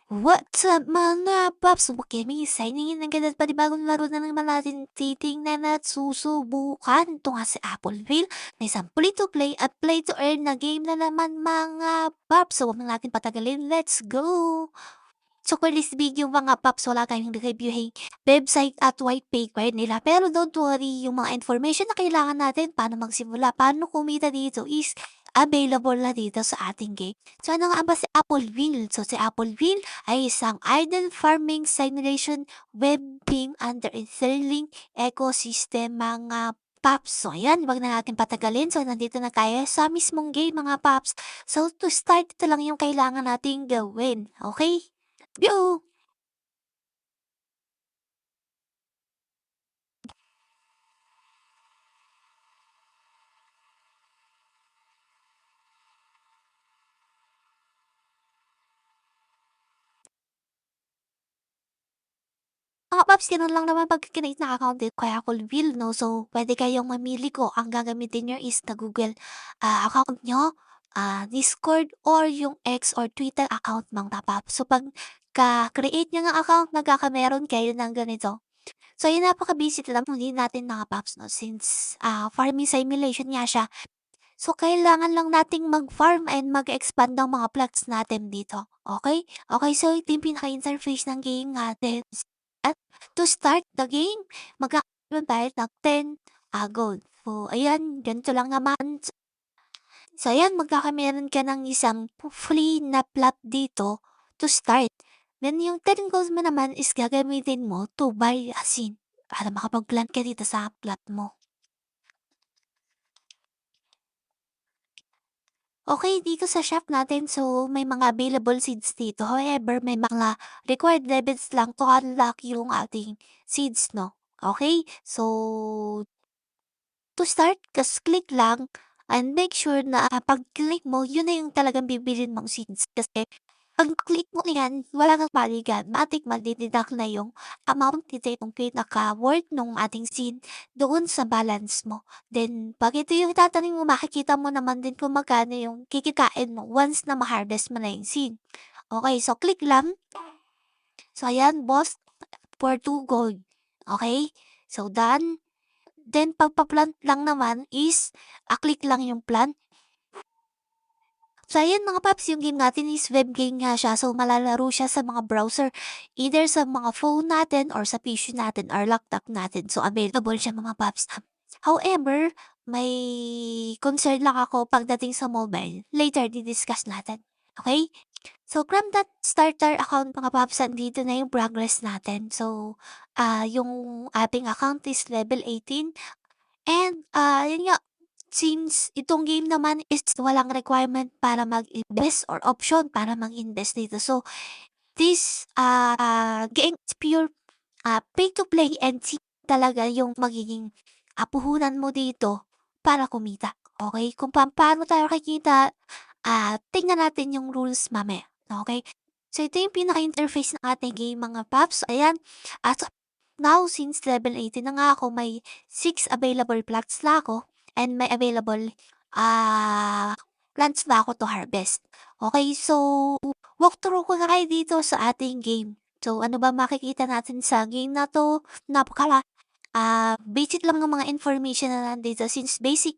What's up mga paps? Wakemi, signing in ng ganat panibagong laro na naman natin titingnan at susubukan. Ito nga si Apple Wheel na isang play-to-play at play-to-earn na game na naman mga paps. So huwag na natin patagalin, let's go! So for this video mga paps, wala tayong reviewing website at white paper nila. Pero don't worry, yung mga information na kailangan natin, paano magsimula, paano kumita dito is available na dito sa ating game. So ano nga ba si Apple Wheel? So si Apple Wheel ay isang idle farming simulation web game under Sterling ecosystem mga paps. So ayan, wag na natin patagalin. So nandito na tayo sa mismong game mga paps. So to start, ito lang yung kailangan nating gawin. Okay? Go! Mga paps, ganun lang naman pag create ng account din kaya ako will, no? So, pwede kayong mamili ko. Ang gagamitin nyo is na Google account nyo, Discord, or yung X or Twitter account mga paps. So, pag ka-create nyo ng account, magkakameron kayo ng ganito. So, yun napaka-basic lang hindi natin mga paps, no? Since farming simulation nga siya. So, kailangan lang nating mag-farm and mag-expand ng mga plots natin dito. Okay? Okay, so ito yung pinaka-interface ng game natin. At to start the game, magkakaroon tayo ng 10 gold. So, ayan, ganito lang naman. So, ayan, magkakameron ka ng isang free na plot dito to start. Then, yung 10 gold mo naman is gagamitin mo to buy asin para makapag-plant ka dito sa plot mo. Okay, dito sa shop natin, so may mga available seeds dito. However, may mga required levels lang to unlock yung ating seeds, no? Okay? So, to start, just click lang and make sure na pag-click mo, yun na yung talagang bibilin mong seeds. Kasi pag-click mo yan, wala kang balikan. Matik madideduct na yung amount nito yung pinaka-worth nung ating seed doon sa balance mo. Then, pag ito yung itatanim mo, makikita mo naman din kung magkano yung kikikain mo once na ma-harvest mo na yung seed. Okay, so click lang. So, ayan, boss, for 2 gold. Okay? So, done. Then, pagpa-plant lang naman is, click lang yung plant. So, ayan mga paps, yung game natin is web game nga siya. So, malalaro siya sa mga browser. Either sa mga phone natin or sa PC natin or laptop natin. So, available siya mga paps. However, may concern lang ako pagdating sa mobile. Later, di-discuss natin. Okay? So, from that starter account mga paps, andito na yung progress natin. So, yung ating account is level 18. And, yun nga, since itong game naman is walang requirement para mag-invest or option para mag-invest dito. So, this game is pure pay to play and see talaga yung magiging puhunan mo dito para kumita. Okay? Kung paano tayo kikita, tingnan natin yung rules mamaya. Okay? So, ito yung pinaka-interface ng ating game mga paps. Ayan. At now, since level 18 na nga ako, may 6 available plots na ako and may available plants na ako to harvest. Okay, so walkthrough ko na kayo dito sa ating game. So, ano ba makikita natin sa game na to? Napaka basic lang ng mga information na nandito since basic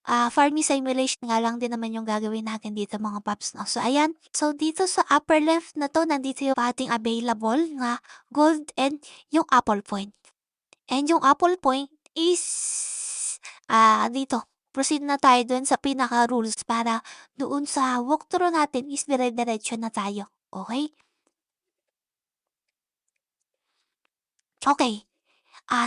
farming simulation nga lang din naman yung gagawin natin dito mga paps, no? So, ayan. So, dito sa upper left na to, nandito yung ating available nga gold and yung apple point. And yung apple point is, dito. Proceed na tayo dun sa pinaka-rules para doon sa walkthrough natin is dire-diretso na tayo. Okay? Okay.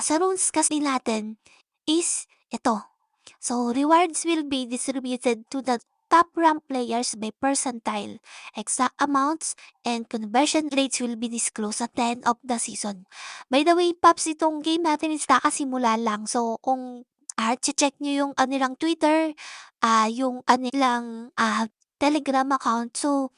Sa rules kasi natin is ito. So, rewards will be distributed to the top rank players by percentile. Exact amounts and conversion rates will be disclosed at the end of the season. By the way, Paps, itong game natin is nakasimula lang. So, kung check nyo yung anilang Twitter, yung anilang Telegram account. So,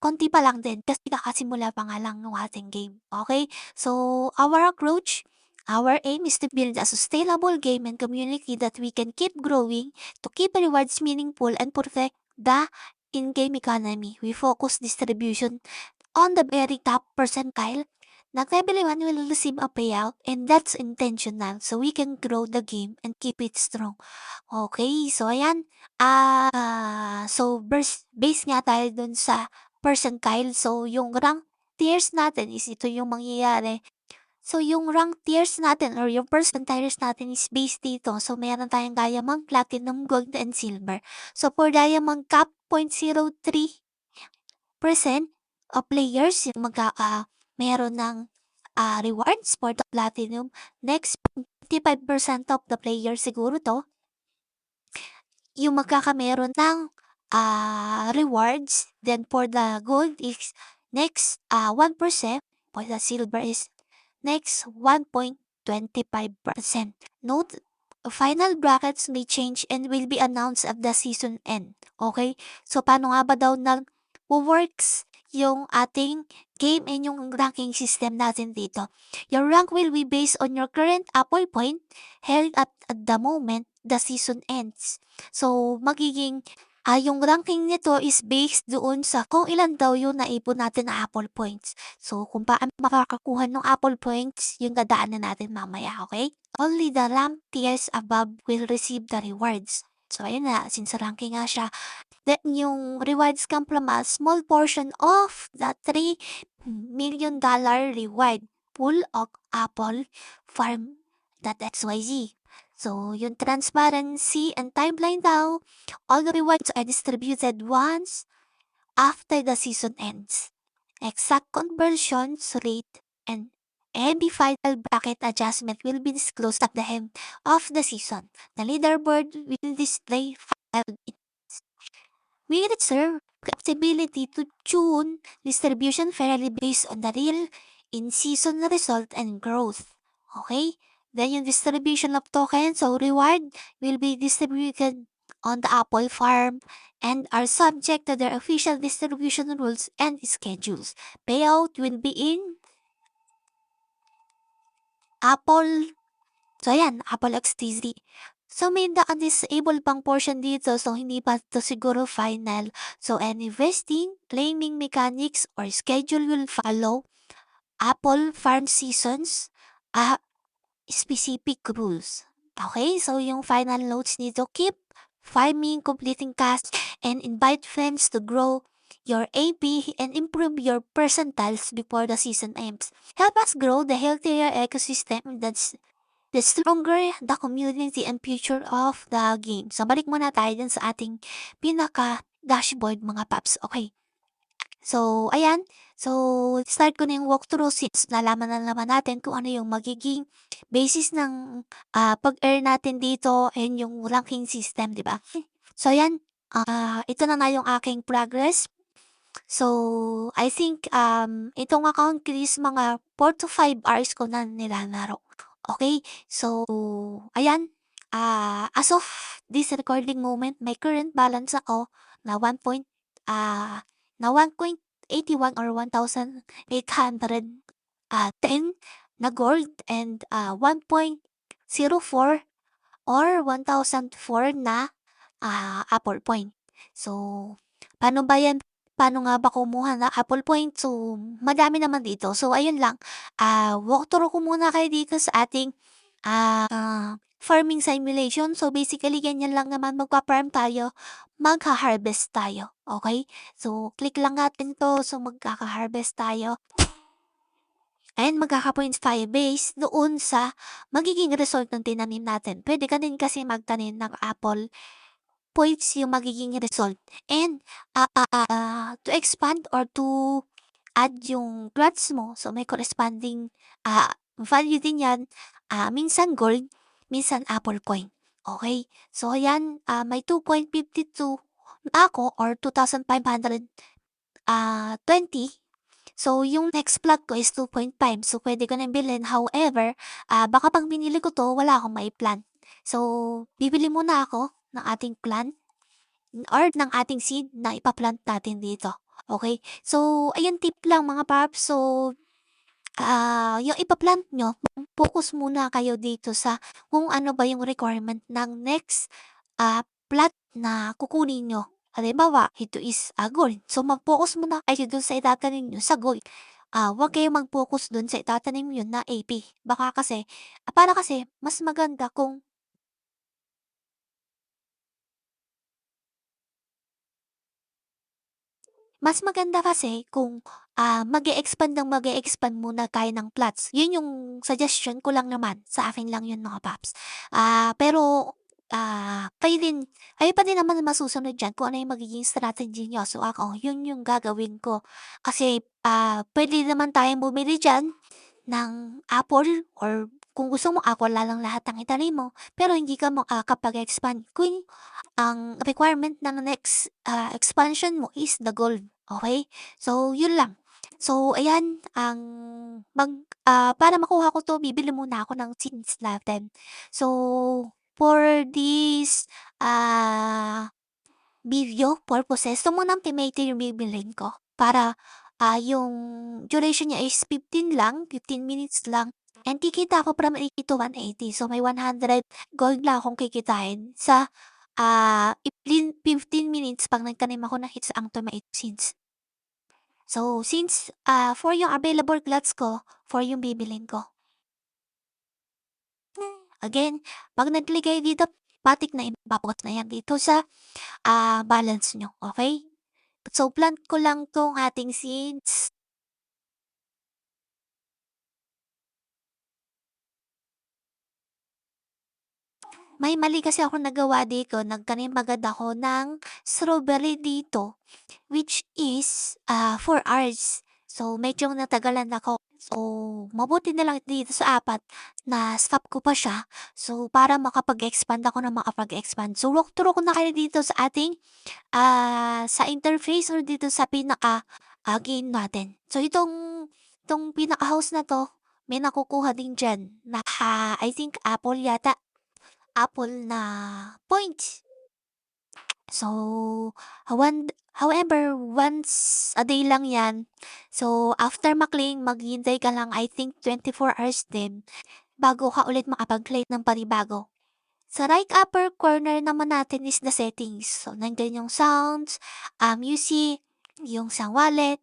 konti pa lang din kasi kakasimula pa nga lang ng ating game. Okay? So, our approach, our aim is to build a sustainable game and community that we can keep growing to keep rewards meaningful and protect the in-game economy. We focus distribution on the very top percentile, not everyone will receive a payout and that's intentional so we can grow the game and keep it strong. Okay, so ayan. So base nga tayo dun sa percentile. So yung rank tiers natin is ito yung mangyayari. So yung rank tiers natin or yung percentiles natin is based dito. So meron tayong diamond, platinum, gold, and silver. So for diamond cap, 0.03% of players yung meron ng rewards for the platinum. Next, 55% of the players siguro to yung magkakameron ng rewards. Then for the gold is next 1%. For the silver is next 1.25%. Note, final brackets may change and will be announced at the season end. Okay? So paano nga ba daw works yung ating game and yung ranking system natin dito? Your rank will be based on your current Apple point held at the moment the season ends. So, magiging yung ranking nito is based doon sa kung ilan daw yung naipon natin na Apple points. So, kung paano makakakuha ng Apple points, yung dadaanan natin mamaya, okay? Only the rank tiers above will receive the rewards. So, ayun na, since ranking nga siya, then yung rewards come from a small portion of the $3 million reward pool of Apple Farm.xyz. So, yung transparency and timeline daw, all the rewards are distributed once after the season ends. Exact conversions rate and every final bracket adjustment will be disclosed at the end of the season. The leaderboard will display final. We reserve flexibility to tune distribution fairly based on the real in-season result and growth. Okay? Then yung distribution of tokens or reward will be distributed on the Apple farm and are subject to their official distribution rules and schedules. Payout will be in Apple. So ayan, Apple XTZ. So may naka-disable pang portion dito so hindi pa to siguro final. So any vesting, claiming mechanics, or schedule will follow Apple farm seasons specific rules. Okay, so yung final notes nito, keep farming, completing tasks, and invite friends to grow your AP and improve your percentiles before the season ends. Help us grow the healthier ecosystem that's the stronger the community and future of the game. So balik muna tayo dun sa ating pinaka-dashboard mga paps. Okay. So, ayan. So, start ko na yung walkthrough since nalaman na naman natin kung ano yung magiging basis ng pag-earn natin dito and yung ranking system, di ba? So, ayan. Ito na nga yung aking progress. So, I think itong account is mga 4 to 5 hours ko na nilalaro. Okay? So, ayan. As of this recording moment, may current balance ako na 1.81 or 1,810 na gold and 1.04 or 1,004 na Apple point. So, paano ba yan? Paano nga ba kumuha ng Apple point? So, madami naman dito. So, ayun lang. Walkthrough ko muna kayo dito sa ating farming simulation. So, basically, ganyan lang naman. Magpa-farm tayo. Magha-harvest tayo. Okay? So, click lang natin to. So, magkaka-harvest tayo. And magkaka-points tayo based doon sa magiging result ng tinanim natin. Pwede ka din kasi magtanim ng apple points yung magiging result. And to expand or to add yung plots mo, so may corresponding value din yan. Minsan gold, minsan apple coin. Okay? So, yan, may 2.52 na ako or 2,520. So, yung next plot ko is 2.5. So, pwede ko na bilhin. However, baka pag binili ko to, wala akong maiplant. So, bibili muna ako ng ating plant or ng ating seed na ipaplant natin dito. Okay? So, ayun tip lang mga paps. So, yung ipaplant nyo, focus muna kayo dito sa kung ano ba yung requirement ng next plot na kukunin nyo. Halimbawa, ito is, gold. So, mag-focus muna kayo dun sa itatanim niyo sa gold. Huwag kayong mag-focus dun sa itatanim niyo na AP. Baka kasi para kasi mas maganda kung mas maganda kasi kung, mag-e-expand ng mag-e-expand muna tayo ng plots. Yun yung suggestion ko lang naman, sa akin lang yun mga paps. Pero, kayo pa din naman masusunod diyan kung ano yung magiging strategy niyo. So ako, yun yung gagawin ko. Kasi, puwede naman tayong bumili diyan ng apple or kung gusto mo apple na lang lahat ng itanim mo, pero hindi ka makakapag-expand kung ang requirement ng next, expansion mo is the gold, okay? So, yun lang. So, ayan ang para makuha ko 'to bibili muna ako ng seeds natin. So, for this, video purposes, ito munang tomato yung bibilhin ko para, yung duration niya is 15 minutes lang and kikita ako from 80 to 180. So, may 100 gold na akong kikitain sa, 15 minutes 'pag nagtanim ako ng ang tomato seeds. So, since, 4 yung available plots ko, 4 yung bibilhin ko. Again, 'pag nagligay dito, matik na ibabagos na yan dito sa, balance niyo, okey? So, plant ko lang 'tong ating seeds. May mali kasi ako nagawa dito, nagtanim agad ako ng strawberry dito, which is, 4 hours. So, medyo natagalan ako. So, mabuti na lang dito sa 4 na-stop ko pa siya. So, para makapag-expand ako ng makapag-expand. So, walk through ko na kayo dito sa ating, sa interface or dito sa pinaka, game natin. So, itong pinaka-house na 'to, may nakukuha din diyan na, I think apple yata. Apple na points. So, however, once a day lang 'yan. So, after ma-claim maghihintay ka lang I think 24 hours din bago ka ulit makapag-claim ng panibago. Sa right upper corner naman natin is the settings. So, nandiyan yung sounds, music, yung sa wallet,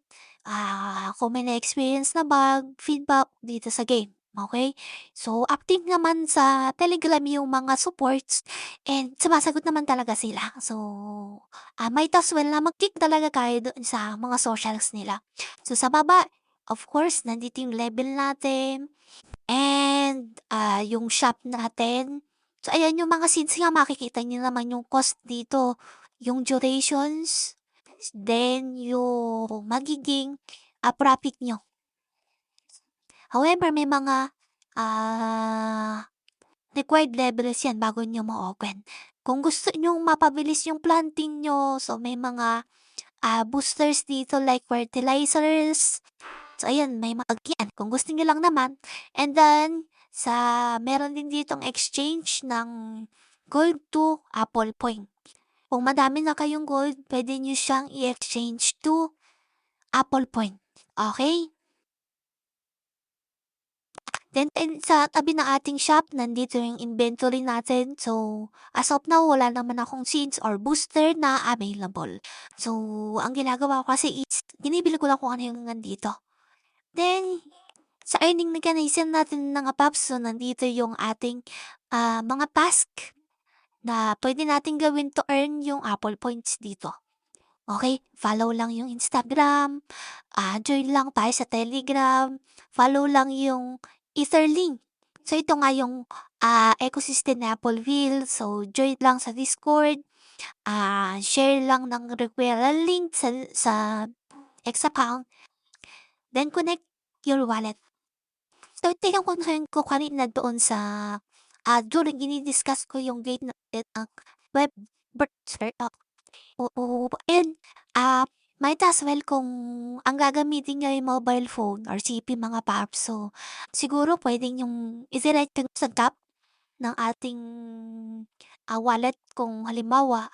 kung may na-experience na bug, feedback dito sa game. Okay? So, active naman sa Telegram yung mga supports and sumasagot naman talaga sila. So, might as well na mag-click talaga kayo doon sa mga socials nila. So, sa baba, of course, nandito yung level natin, and, yung shop natin. So, ayan yung mga seeds nga makikita niyo naman yung cost dito, yung durations, then yung magiging, profit niyo. However, may mga, required levels yan bago niyo ma-open. Kung gusto niyong mapabilis yung planting niyo, so may mga, boosters dito like fertilizers. So ayan, may mga yan kung gusto niyo lang naman. And then meron din ditong exchange ng gold to Apple point. Kung madami na kayong gold, pwede niyo siyang i-exchange to Apple point. Okay? Then sa tabi ng ating shop, nandito yung inventory natin. So, as of now, wala naman akong seeds or booster na available. So, ang ginagawa ko kasi is, binibili ko lang kung ano yung nandito. Then, sa earning mechanism natin mga paps, so nandito yung ating, mga task na pwede natin gawin to earn yung Apple points dito. Okay, follow lang yung Instagram, join lang tayo sa Telegram, follow lang yung Etherlink. So ito nga yung, ecosystem ni Appleville, so join lang sa Discord, share lang ng referral link sa X account, then connect your wallet. So tingnan ko kanina doon sa, during dini-discuss ko yung gate natin ng web browser, oo, and, might as well kung ang gagamitin niyo ay mobile phone or CP mga paps, so siguro puwedeng yung idiretso sa top ng ating, wallet kung halimbawa,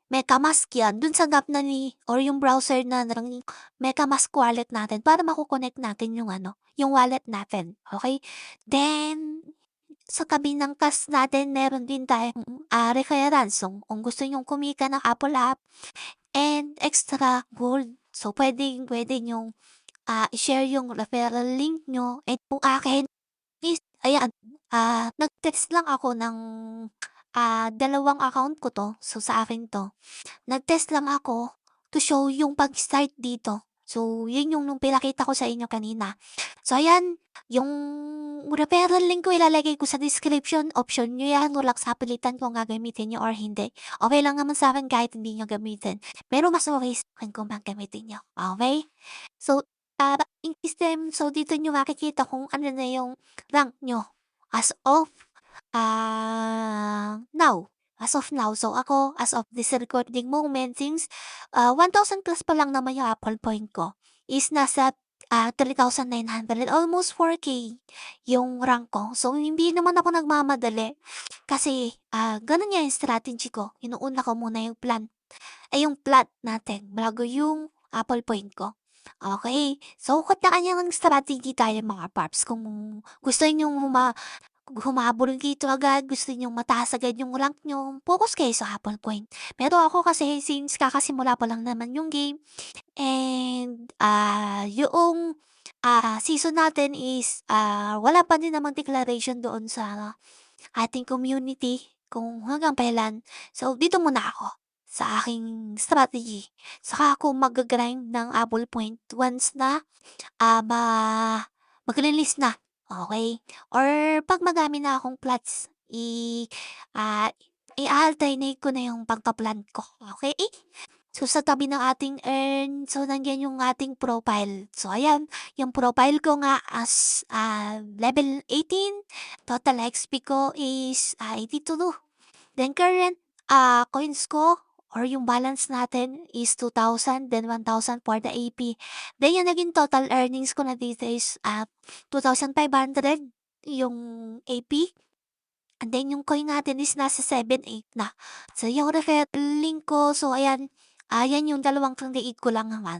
MetaMask 'yan, dun sa gap na ni or yung browser na ng MetaMask wallet natin para mako-connect natin yung ano, yung wallet natin, okay? Then, Sa tabi ng cash natin meron din tayong, referral. So, kung gusto niyong kumita ng Apple app and extra gold, so puwedeng-puwede niyong, i-share yung referral link niyo and kung akin is ayan, nag-test lang ako ng, dalawang account ko 'to, so sa akin 'to. Nag-test lang ako to show yung pag-start dito. So, yun yung nung pinakita ko sa inyo kanina. So, ayan, yung referral link ko ilalagay ko sa description. Option nyo yan. Walang sapilitan kung gagamitin nyo or hindi. Okay lang naman sa akin kahit hindi nyo gamitin. Pero mas okay sa akin kung gagamitin nyo. Okay? So, in system, so dito nyo makikita kung ano na yung rank nyo as of now. As of now. So ako, as of this recording moment, since 1,000 plus pa lang naman yung Apple point ko, is nasa 3,900, almost 4K yung rank ko. So hindi naman ako nagmamadali kasi ganun nga yung strategy ko. Inuuna ko muna yung yung plat natin bago yung Apple point ko. Okay, so kanya-kanya ng strategy tayo mga paps. Kung gusto niyo humabol dito agad, gusto niyong mataas agad yung rank niyo, focus kayo sa Apple Coin. Pero ako kasi since kakasimula pa lang naman yung game and, yoong, season natin is, wala pa din namang declaration doon sa ating community kung hanggang kailan. So, dito muna ako sa aking strategy. Saka ako mag-grind ng Apple Point once na ah, ma magle-list na, okay. Or 'pag madami na akong plots ah, i-a-alternate ko na yung pagpa-plant ko, okay. So, sa tabi ng ating earn, so nandiyan yung ating profile. So, ayan, yung profile ko nga as, level 18, total XP ko is, 82. Then current, coins ko or yung balance natin is 2,000, then 1,000 for the AP. Then yung naging total earnings ko na dito is 2,500 yung AP. And then yung coin natin is nasa 7,800 na. So yung referral link ko, so ayan, yan yung dalawang 28 ko lang naman.